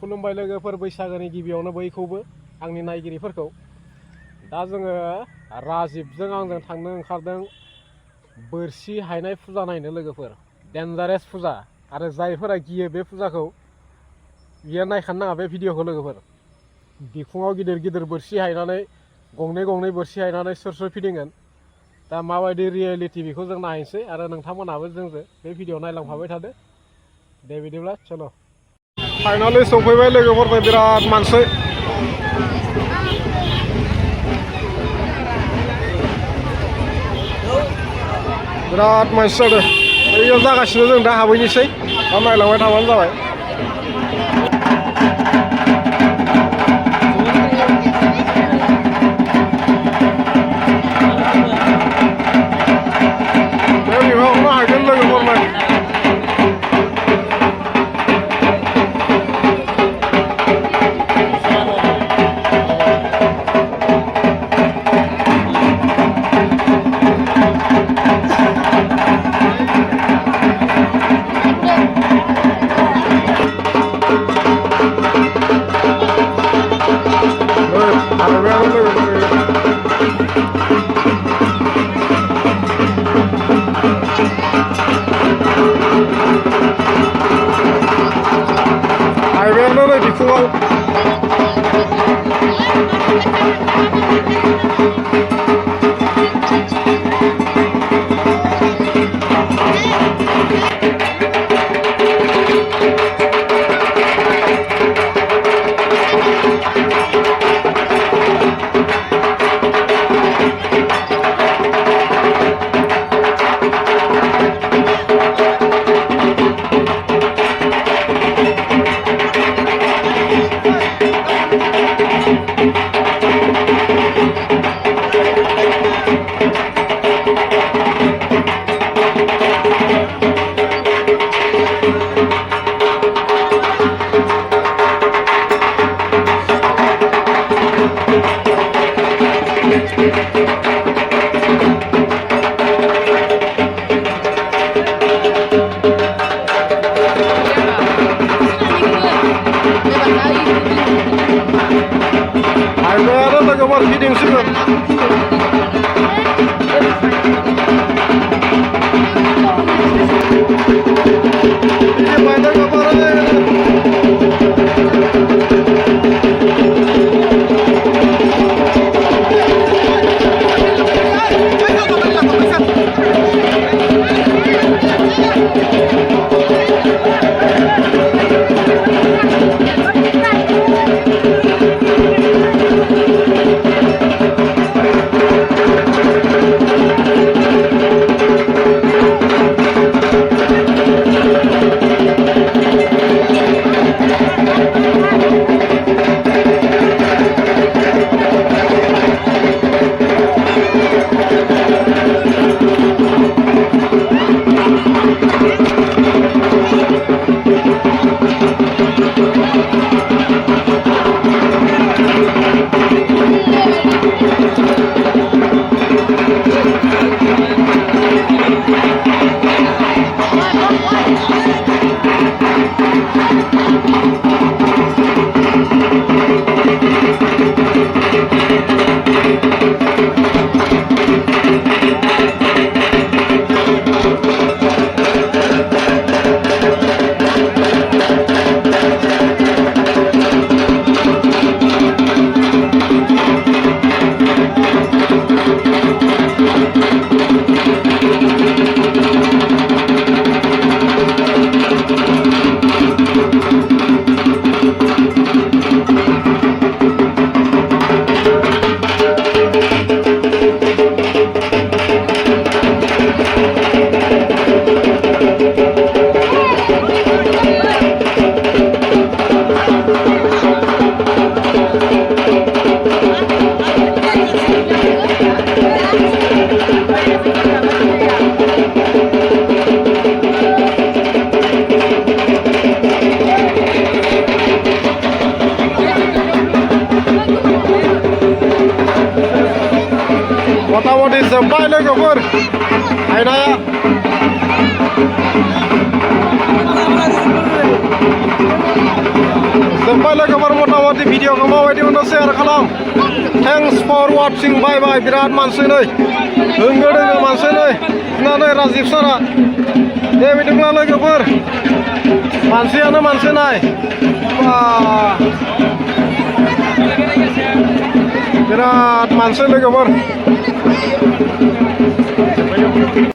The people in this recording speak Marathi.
खुलुमबाय लोगोफोर बैसागोनि गिबियावनो बयखौबो आंनि नायगिरिफोरखौ दा जोङो राजिबजों आंजों थांनो ओंखारदों बोरसि हायनाय फुजा नायनो लोगोफोर डेन्जारेस फुजा आरो जायफोरा गियो बे फुजाखौ बियो नायखानो नाङा बे भिडिअखौ लोगोफोर बिखुङाव गिदिर गिदिर बोरसि हायनानै गंनै गंनै बोरसि हायनानै सोर फिदिंगोन दा माबायदि रियेलिटि बेखौ जों नायनोसै आरो नोंथांमोनाबो जोंजों बे भिडिअ नायलांफाबाय थादो दे बिदिब्ला चलो फाइनालि सफैबाय लोगोफोरनो बिराद मानसि बिराद मानसि जादों बैयाव जागासिनो जों दा हाबहैनोसै दा नायलांबाय थाबानो जाबाय बे बिफांखौनो हायगोन लोगोफोरनो हायबायानो नै बिखुङाव हायबायानो लोगोफोर फिदिंसिगोन मोटामोटी जोब्बाय लोगोफोर हायनाया बिदिब्ला लोगोफोर मथा-मथि भिडिअखौ माबायदि मोनो शेयार खालाम thanks for watching bye bye बिराद मानसि नै होंगो दोंगो मानसि नै नै राजिब सारा दे बिदिब्ला लोगोफोर मानसियानो मानसि नाय बिराद मानसि लोगोफोर